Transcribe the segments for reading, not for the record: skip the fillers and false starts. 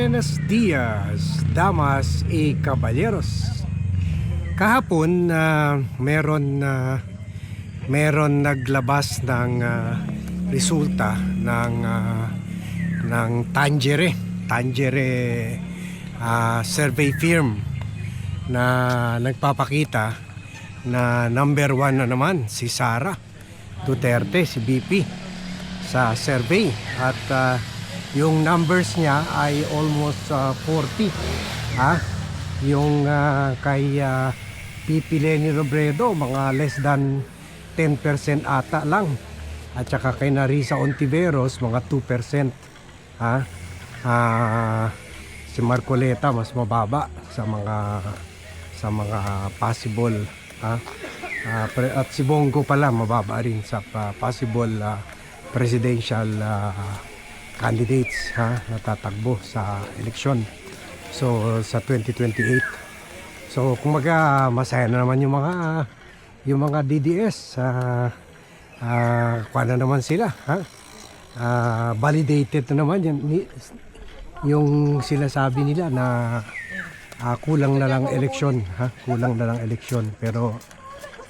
Buenos dias, damas y caballeros. Kahapon meron naglabas ng resulta ng Tangere survey firm na nagpapakita na number 1 na naman si Sara Duterte, si BP sa survey, at yung numbers niya ay almost 40. Yung kay PP Leni Robredo mga less than 10% ata lang, at saka kay Narisa Ontiveros mga 2%. Si Marcoleta mas mababa sa mga possible, at si Bongo pala mababa rin sa possible presidential candidates na tatakbo sa eleksyon, so sa 2028. So kumaga masaya na naman yung mga DDS, kuha na naman sila, validated na naman yung sinasabi nila na kulang na lang eleksyon, pero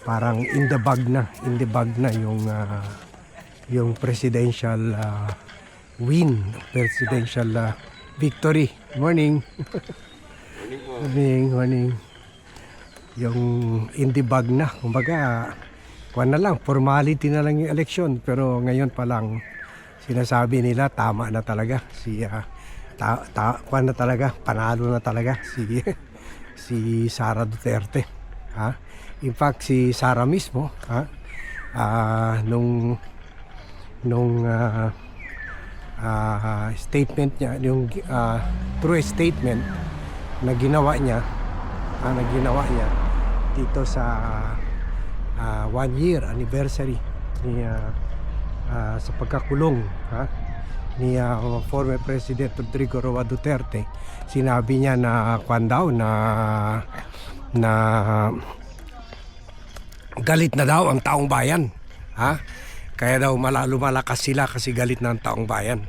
parang in the bag na yung presidential presidential victory. Morning. Morning. Yung in the bag na, kumbaga kuwan na lang, formality na lang yung election, pero ngayon pa lang sinasabi nila tama na talaga kuwan na talaga, panalo na talaga si Sara Duterte. In fact, si Sara mismo nung statement niya, yung true statement na ginawa niya dito sa 1 year anniversary sa pagkakulong ni former President Rodrigo Roa Duterte. Sinabi niya na na galit na daw ang taong bayan, kaya daw lumalakas sila kasi galit na ang taong bayan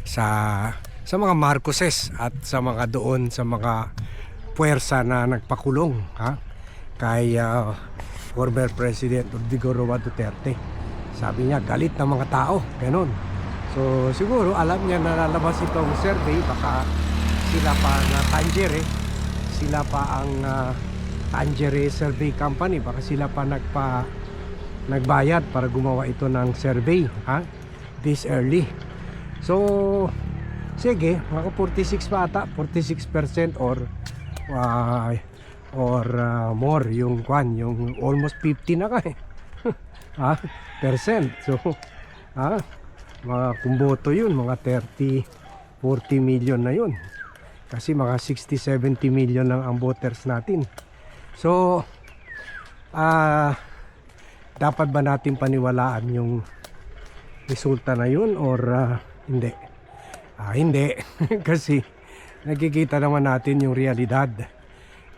sa mga Marcoses at sa mga doon sa mga puwersa na nagpakulong kay former President Rodrigo Roa Duterte. Sabi niya galit ng mga tao, ganun. So siguro alam niya na lalabas itong survey, baka sila pa na Tangere, sila pa ang Tangere Survey Company, baka sila pa nagbayad para gumawa ito ng survey this early. So sige, mga 46 pa ata, 46% or more yung almost 50 na percent. So mga kumboto yun, mga 30-40 million na yun, kasi mga 60-70 million lang ang voters natin. So dapat ba natin paniwalaan yung resulta na yun or hindi? Hindi. Kasi nakikita naman natin yung realidad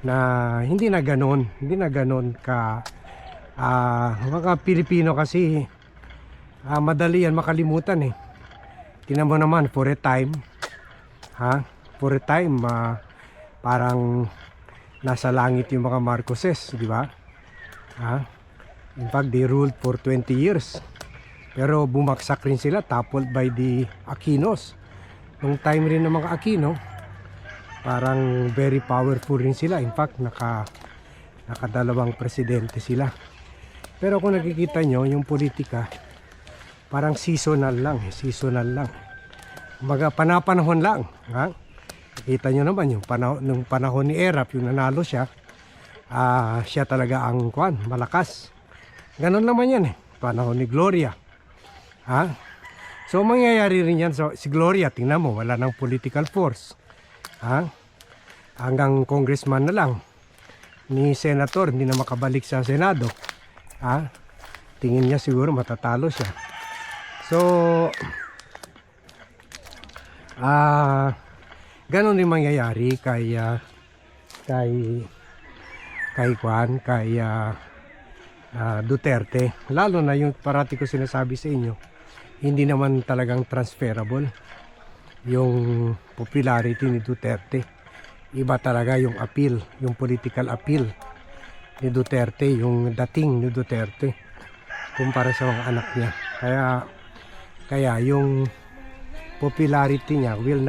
na hindi na ganon ka mga Pilipino kasi madali yan makalimutan eh. Tingnan mo naman, for a time parang nasa langit yung mga Marcoses, di ba? In fact, they ruled for 20 years. Pero bumagsak rin sila, toppled by the Aquinos. Nung time rin ng mga Aquino, parang very powerful rin sila. In fact, nakadalawang presidente sila. Pero kung nakikita nyo, yung politika, parang seasonal lang. Kumbaga, panahon lang. Nakita nyo naman yung nung panahon ni Erap, yung nanalo siya, siya talaga ang malakas. Ganon naman yan eh. Panahon ni Gloria. So mangyayari rin yan. So, si Gloria, tingnan mo, wala nang political force. Hanggang congressman na lang. Ni senator, hindi na makabalik sa Senado. Tingin niya siguro matatalo siya. So ganon din mangyayari kay Duterte, lalo na yung parati ko sinasabi sa inyo, hindi naman talagang transferable. yung popularity ni Duterte. Iba talaga yung appeal, yung political appeal ni Duterte, yung dating ni Duterte kumpara sa mga anak niya. Kaya yung popularity niya will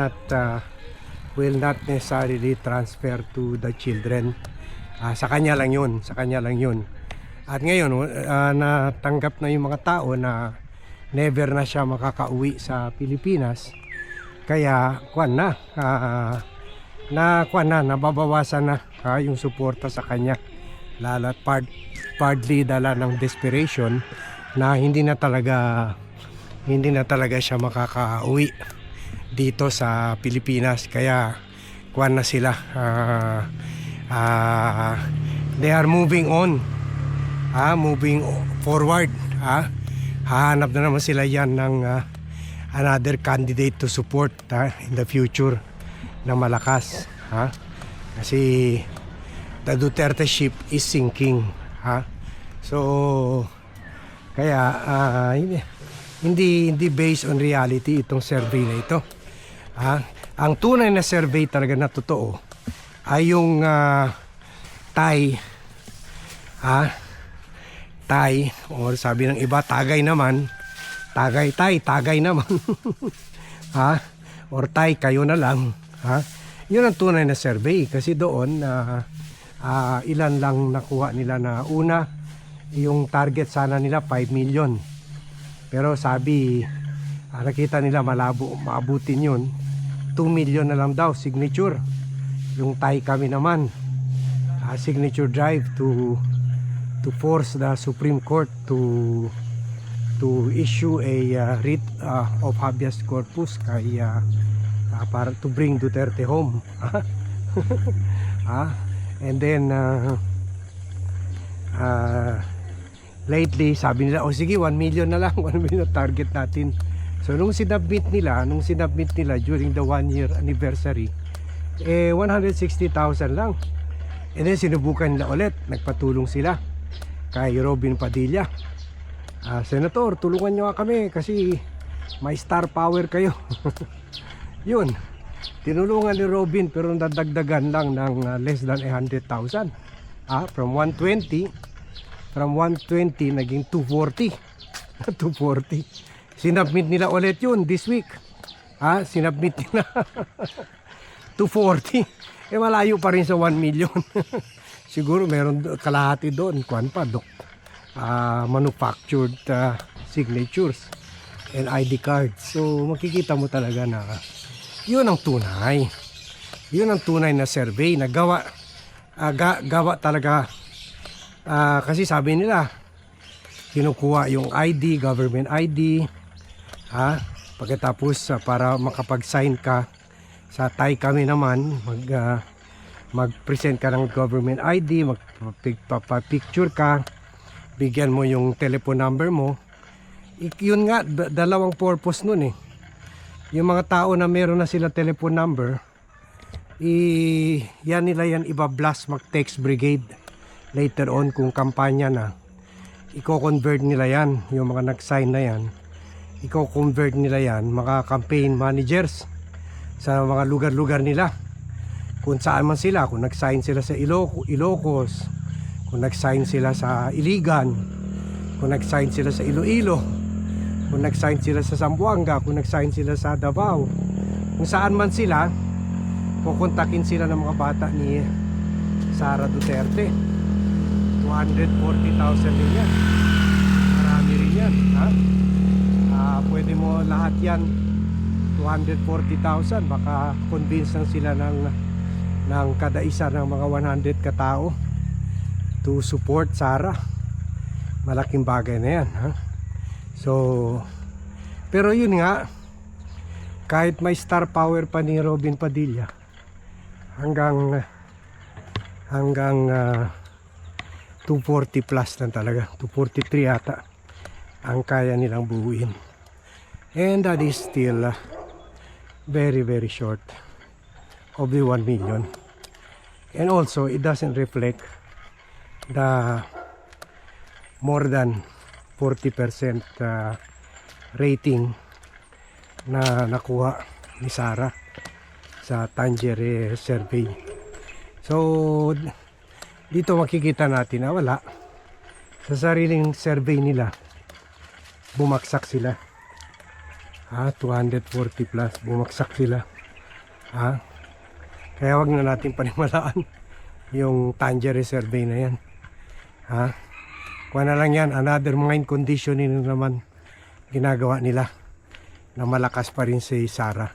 not necessarily transfer to the children. Sa kanya lang yun. At ngayon, natanggap na yung mga tao na never na siya makakauwi sa Pilipinas. Kaya nababawasan na yung suporta sa kanya. Lalo partly dala ng desperation na hindi na talaga siya makakauwi dito sa Pilipinas. Kaya na sila, they are moving on, moving forward. Hahanap na naman sila yan ng another candidate to support in the future na malakas, kasi the Duterte ship is sinking, so kaya hindi based on reality itong survey na ito. Ang tunay na survey talaga na totoo ay yung Thai, or sabi ng iba tagay naman, tagay naman or Thai kayo na lang, yun ang tunay na survey. Kasi doon ilan lang nakuha nila na una, yung target sana nila 5 million, pero sabi nakita nila malabo maabutin yun, 2 million na lang daw signature. Yung Thai kami naman, signature drive to force the Supreme Court to issue a writ of habeas corpus para to bring Duterte home. And then lately sabi nila, sige 1 million na lang, 1 million target natin. So nung sinubmit nila during the 1-year anniversary, 160,000 lang. And then sinubukan nila ulit, nagpatulong sila kay Robin Padilla. Senator, tulungan nyo kami kasi may star power kayo. Yun, tinulungan ni Robin, pero nadagdagan lang ng less than 100,000. From 120 naging 240. 240. Sinubmit nila ulit yun this week. Sinubmit nila 240. Malayo pa rin sa 1 million. Siguro meron kalahati doon, manufactured signatures and ID cards. So makikita mo talaga na yun ang tunay. Yun ang tunay na survey na gawa talaga. Kasi sabi nila kinukuha yung ID, government ID, pagkatapos para makapag-sign ka sa Thai kami naman, mag-present ka ng government ID, magpapicture ka, bigyan mo yung telephone number mo. Yun nga, dalawang purpose nun eh. Yung mga tao na meron na sila telephone number, yan iba-blast, mag-text brigade later on kung kampanya na. Iko-convert nila yan, yung mga nag-sign na yan, iko-convert nila yan, mga campaign managers sa mga lugar-lugar nila, kung saan man sila, kung nag-sign sila sa Ilocos, kung nag-sign sila sa Iligan, kung nag-sign sila sa Iloilo, kung nag-sign sila sa Zamboanga, kung nag-sign sila sa Davao, kung saan man sila, kukontakin sila ng mga bata ni Sara Duterte. 240,000 din yan. Marami rin yan. Pwede mo lahat yan 240,000, baka convince lang sila ng kada isa ng mga 100 katao to support Sara. Malaking bagay na yan, So, pero yun nga, kahit may star power pa ni Robin Padilla, hanggang 240 plus na talaga, 243 ata ang kaya nilang buuin, and that is still very very short of the 1 million. And also it doesn't reflect the more than 40% rating na nakuha ni Sara sa Tangier survey. So dito makikita natin na wala, sa sariling survey nila bumagsak sila. 240 plus, bumagsak sila. Kaya wag na natin panimalaan yung Tangier survey na yan. Kuha na lang yan, another mind conditioning naman ginagawa nila na malakas pa rin si Sara.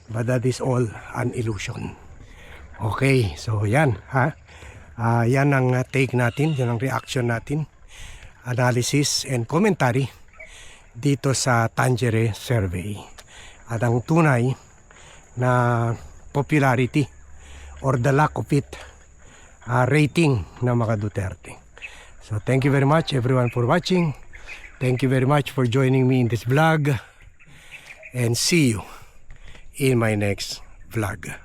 But that is all an illusion. Okay, so yan yan ang take natin, yan ang reaction natin, analysis and commentary dito sa Tangier survey. At ang tunay na popularity or the lack of it rating ng mga Duterte. So thank you very much everyone for watching. Thank you very much for joining me in this vlog. And see you in my next vlog.